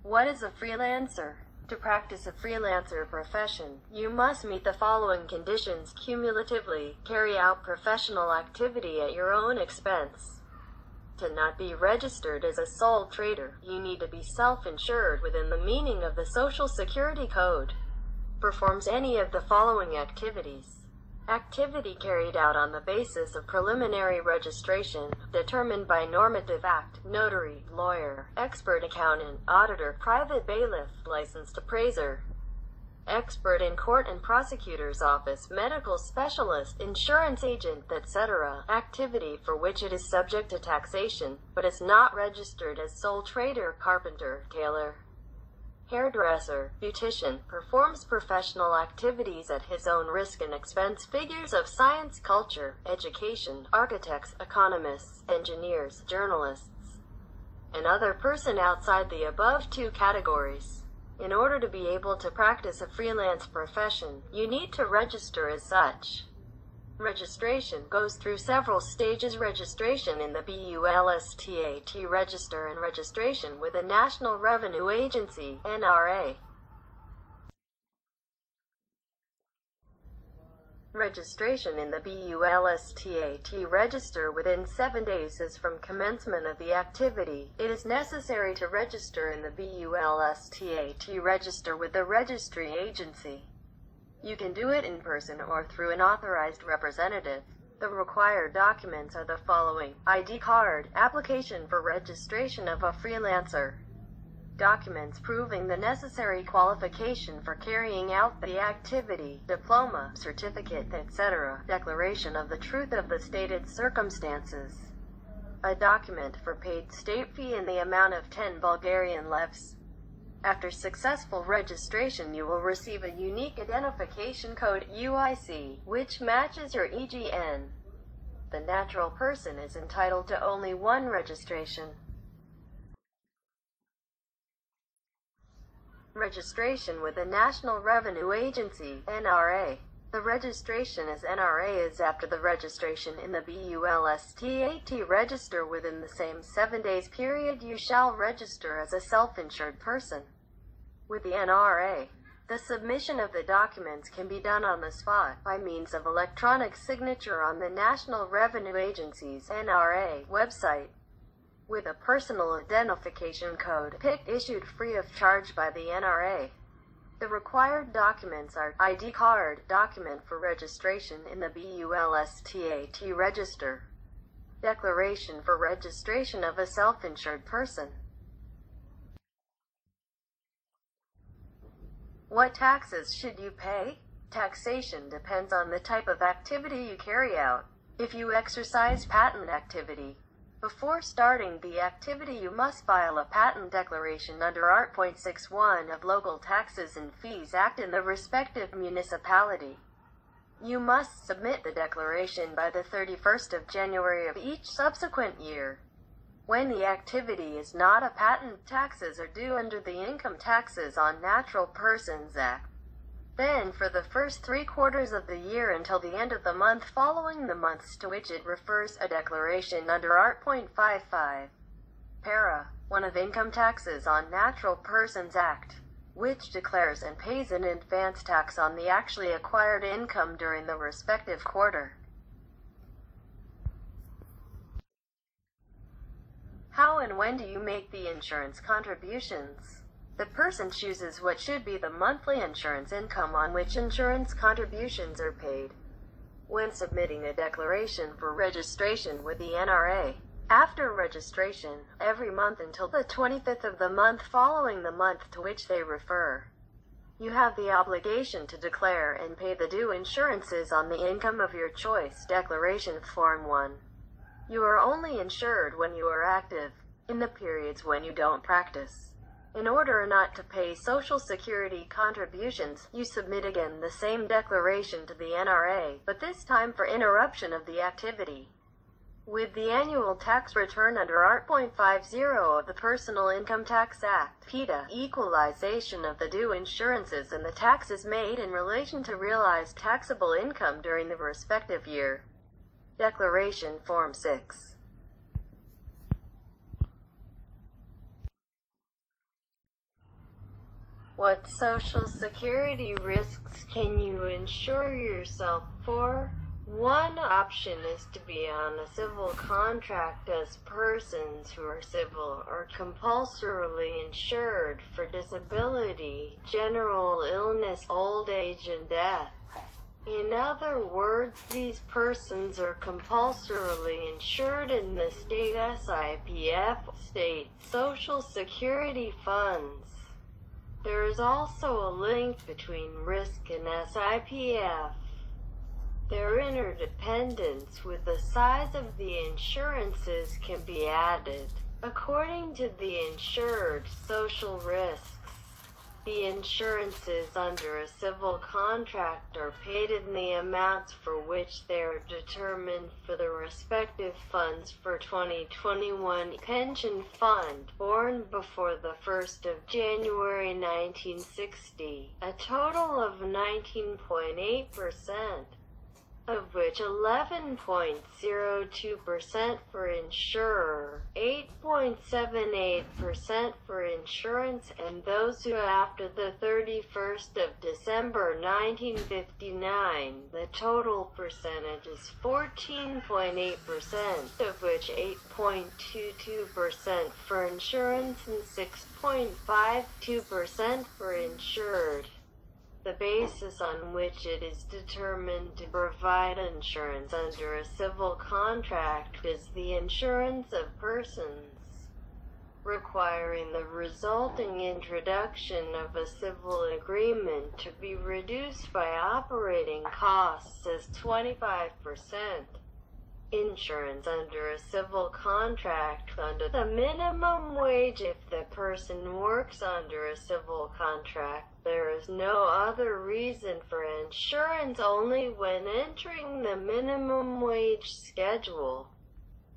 What is a freelancer? To practice a freelancer profession, you must meet the following conditions cumulatively. Carry out professional activity at your own expense. To not be registered as a sole trader, you need to be self-insured within the meaning of the Social Security Code. Performs any of the following activities. Activity carried out on the basis of preliminary registration, determined by normative act, notary, lawyer, expert accountant, auditor, private bailiff, licensed appraiser, expert in court and prosecutor's office, medical specialist, insurance agent, etc. Activity for which it is subject to taxation, but is not registered as sole trader, carpenter, tailor, hairdresser, beautician, performs professional activities at his own risk and expense. Figures of science, culture, education, architects, economists, engineers, journalists, and other person outside the above two categories. In order to be able to practice a freelance profession, you need to register as such. Registration goes through several stages. Registration in the BULSTAT register and registration with the National Revenue Agency, NRA. Registration in the BULSTAT register within 7 days is from commencement of the activity. It is necessary to register in the BULSTAT register with the registry agency. You can do it in person or through an authorized representative. The required documents are the following: ID card, application for registration of a freelancer, documents proving the necessary qualification for carrying out the activity, diploma, certificate, etc., declaration of the truth of the stated circumstances, a document for paid state fee in the amount of 10 Bulgarian levs. After successful registration, you will receive a unique identification code UIC, which matches your EGN. The natural person is entitled to only one registration. Registration with the National Revenue Agency, NRA. The registration as NRA is after the registration in the BULSTAT register. Within the same 7 days period, you shall register as a self-insured person with the NRA. The submission of the documents can be done on the spot by means of electronic signature on the National Revenue Agency's NRA website with a personal identification code PIC issued free of charge by the NRA. The required documents are ID card, document for registration in the BULSTAT register, declaration for registration of a self-insured person. What taxes should you pay? Taxation depends on the type of activity you carry out. If you exercise patent activity, before starting the activity you must file a patent declaration under Art. 61 of Local Taxes and Fees Act in the respective municipality. You must submit the declaration by the 31st of January of each subsequent year. When the activity is not a patent, taxes are due under the Income Taxes on Natural Persons Act. Then, for the first 3 quarters of the year until the end of the month following the months to which it refers, a declaration under Art. 55, Para. 1 of Income Taxes on Natural Persons Act, which declares and pays an advance tax on the actually acquired income during the respective quarter. How and when do you make the insurance contributions? The person chooses what should be the monthly insurance income on which insurance contributions are paid when submitting a declaration for registration with the NRA. After registration, every month until the 25th of the month following the month to which they refer, you have the obligation to declare and pay the due insurances on the income of your choice. Declaration Form 1. You are only insured when you are active. In the periods when you don't practice, in order not to pay Social Security contributions, you submit again the same declaration to the NRA, but this time for interruption of the activity. With the annual tax return under Art. 50 of the Personal Income Tax Act, PITA, equalization of the due insurances and the taxes made in relation to realized taxable income during the respective year. Declaration Form 6. What Social Security risks can you insure yourself for? One option is to be on a civil contract as persons who are civil or compulsorily insured for disability, general illness, old age, and death. In other words, these persons are compulsorily insured in the state SIPF, state Social Security funds. There is also a link between risk and SIPF. Their interdependence with the size of the insurances can be added. According to the insured social risks, the insurances under a civil contract are paid in the amounts for which they are determined for the respective funds for 2021 pension fund born before the 1st of January 1960, a total of 19.8%. Of which 11.02% for insurer, 8.78% for insurance, and those who after the 31st of December 1959, the total percentage is 14.8%, of which 8.22% for insurance and 6.52% for insured. The basis on which it is determined to provide insurance under a civil contract is the insurance of persons, requiring the resulting introduction of a civil agreement to be reduced by operating costs as 25%. Insurance under a civil contract under the minimum wage. If the person works under a civil contract, there is no other reason for insurance only when entering the minimum wage schedule.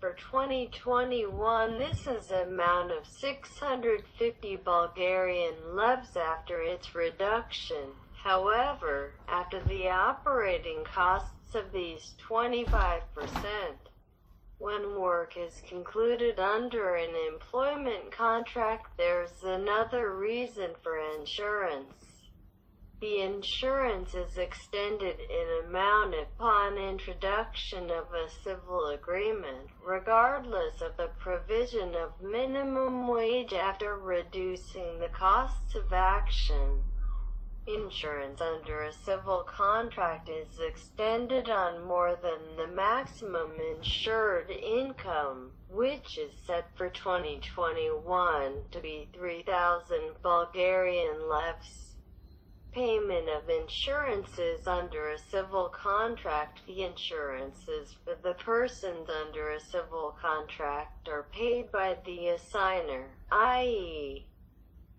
For 2021, this is an amount of 650 Bulgarian levs after its reduction. However, after the operating costs of these 25%, when work is concluded under an employment contract, there's another reason for insurance. The insurance is extended in amount upon introduction of a civil agreement, regardless of the provision of minimum wage after reducing the costs of action. Insurance under a civil contract is extended on more than the maximum insured income, which is set for 2021 to be 3,000 Bulgarian levs. Payment of insurances under a civil contract. The insurances for the persons under a civil contract are paid by the assigner, i.e.,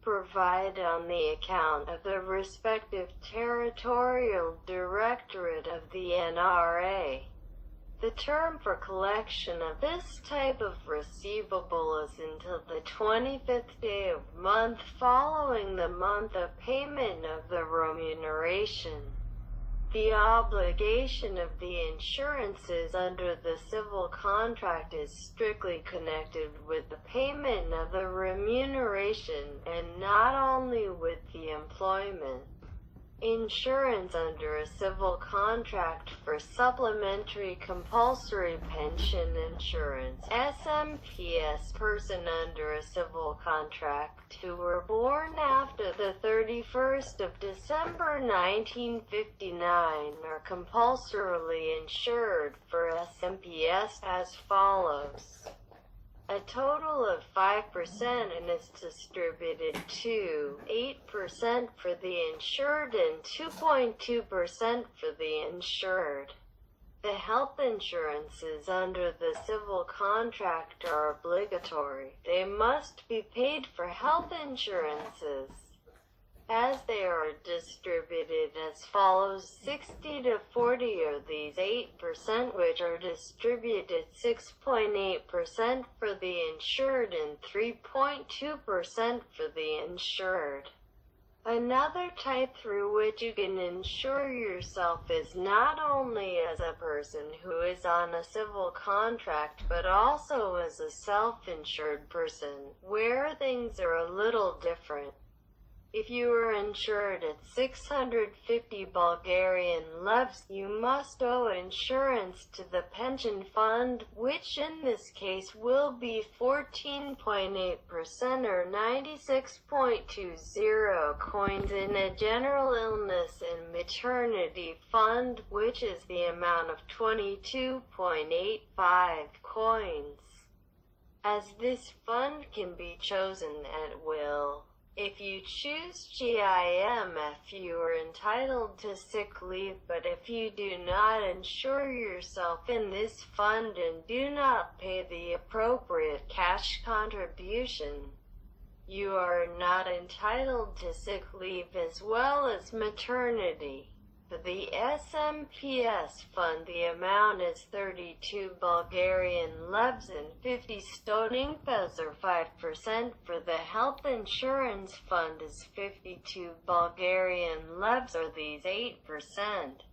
provide on the account of the respective territorial directorate of the NRA. The term for collection of this type of receivable is until the 25th day of month following the month of payment of the remuneration. The obligation of the insurances under the civil contract is strictly connected with the payment of the remuneration and not only with the employment. Insurance under a civil contract for supplementary compulsory pension insurance (SMPS). Person under a civil contract who were born after the 31st of December 1959 are compulsorily insured for SMPS as follows. A total of 5% and is distributed to 8% for the insured and 2.2% for the insured. The health insurances under the civil contract are obligatory. They must be paid for health insurances, as they are distributed as follows: 60 to 40 are these 8%, which are distributed 6.8% for the insured and 3.2% for the insured. Another type through which you can insure yourself is not only as a person who is on a civil contract, but also as a self-insured person, where things are a little different. If you are insured at 650 Bulgarian levs, you must owe insurance to the pension fund, which in this case will be 14.8% or 96.20 coins, in a general illness and maternity fund, which is the amount of 22.85 coins, as this fund can be chosen at will. If you choose GIMF, you are entitled to sick leave, but if you do not insure yourself in this fund and do not pay the appropriate cash contribution, you are not entitled to sick leave as well as maternity. For the SMPS fund, the amount is 32 Bulgarian levs and 50 stoninkas or 5%. For the health insurance fund is 52 Bulgarian levs or these 8%.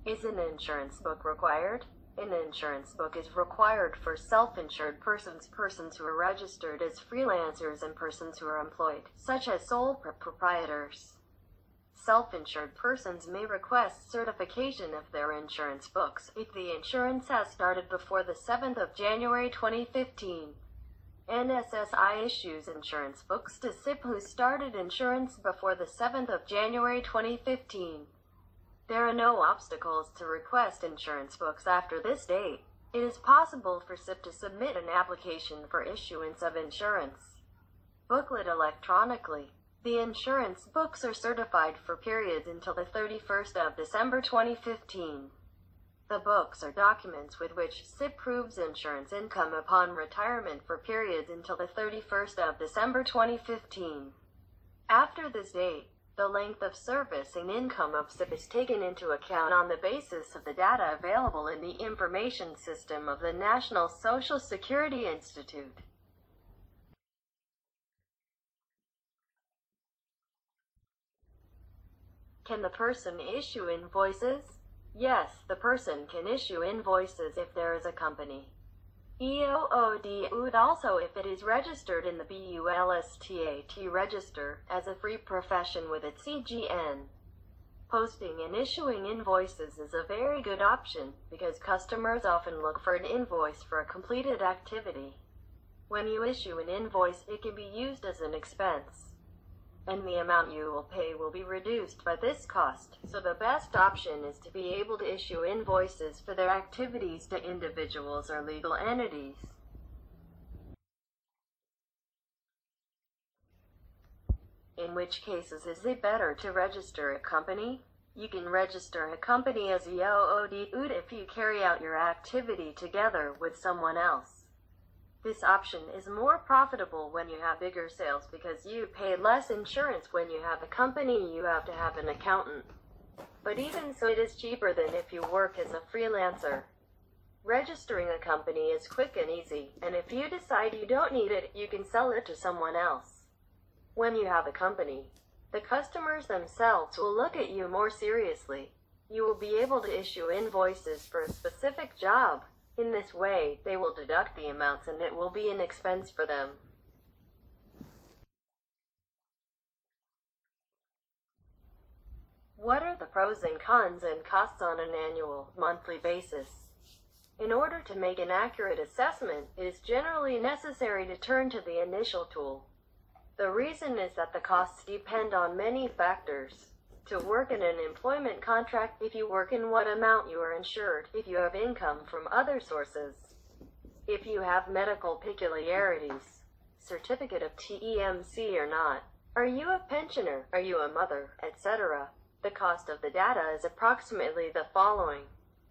Is an insurance book required? An insurance book is required for self-insured persons who are registered as freelancers and persons who are employed, such as sole proprietors. Self-insured persons may request certification of their insurance books if the insurance has started before the 7th of January 2015. NSSI issues insurance books to SIP who started insurance before the 7th of January 2015. There are no obstacles to request insurance books after this date. It is possible for SIP to submit an application for issuance of insurance booklet electronically. The insurance books are certified for periods until the 31st of December 2015. The books are documents with which SIP proves insurance income upon retirement for periods until the 31st of December 2015. After this date, the length of service and income of SIP is taken into account on the basis of the data available in the information system of the National Social Security Institute. Can the person issue invoices? Yes, the person can issue invoices if there is a company. EOOD would also if it is registered in the BULSTAT register as a free profession with its CGN. Posting and issuing invoices is a very good option because customers often look for an invoice for a completed activity. When you issue an invoice, it can be used as an expense, and the amount you will pay will be reduced by this cost, so the best option is to be able to issue invoices for their activities to individuals or legal entities. In which cases is it better to register a company? You can register a company as a EOOD if you carry out your activity together with someone else. This option is more profitable when you have bigger sales because you pay less insurance. When you have a company, you have to have an accountant. But even so, it is cheaper than if you work as a freelancer. Registering a company is quick and easy, and if you decide you don't need it, you can sell it to someone else. When you have a company, the customers themselves will look at you more seriously. You will be able to issue invoices for a specific job. In this way, they will deduct the amounts and it will be an expense for them. What are the pros and cons and costs on an annual, monthly basis? In order to make an accurate assessment, it is generally necessary to turn to the initial tool. The reason is that the costs depend on many factors. To work in an employment contract, if you work in what amount you are insured, if you have income from other sources, if you have medical peculiarities, certificate of TEMC or not, are you a pensioner, are you a mother, etc. The cost of the data is approximately the following.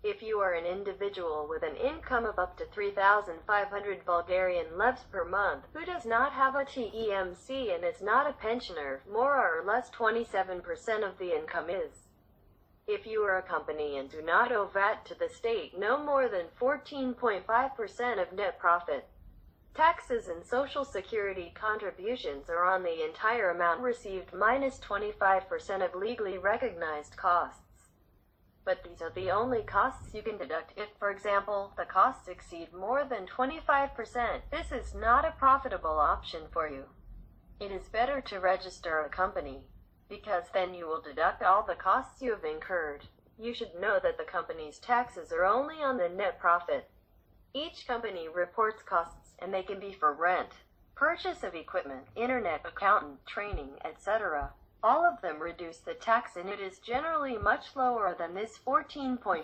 If you are an individual with an income of up to 3,500 Bulgarian levs per month, who does not have a TEMC and is not a pensioner, more or less 27% of the income is. If you are a company and do not owe VAT to the state, no more than 14.5% of net profit. Taxes and Social Security contributions are on the entire amount received minus 25% of legally recognized costs. But these are the only costs you can deduct. If, for example, the costs exceed more than 25%, this is not a profitable option for you. It is better to register a company, because then you will deduct all the costs you have incurred. You should know that the company's taxes are only on the net profit. Each company reports costs, and they can be for rent, purchase of equipment, internet, accountant, training, etc. All of them reduce the tax, and it is generally much lower than this 14.5%.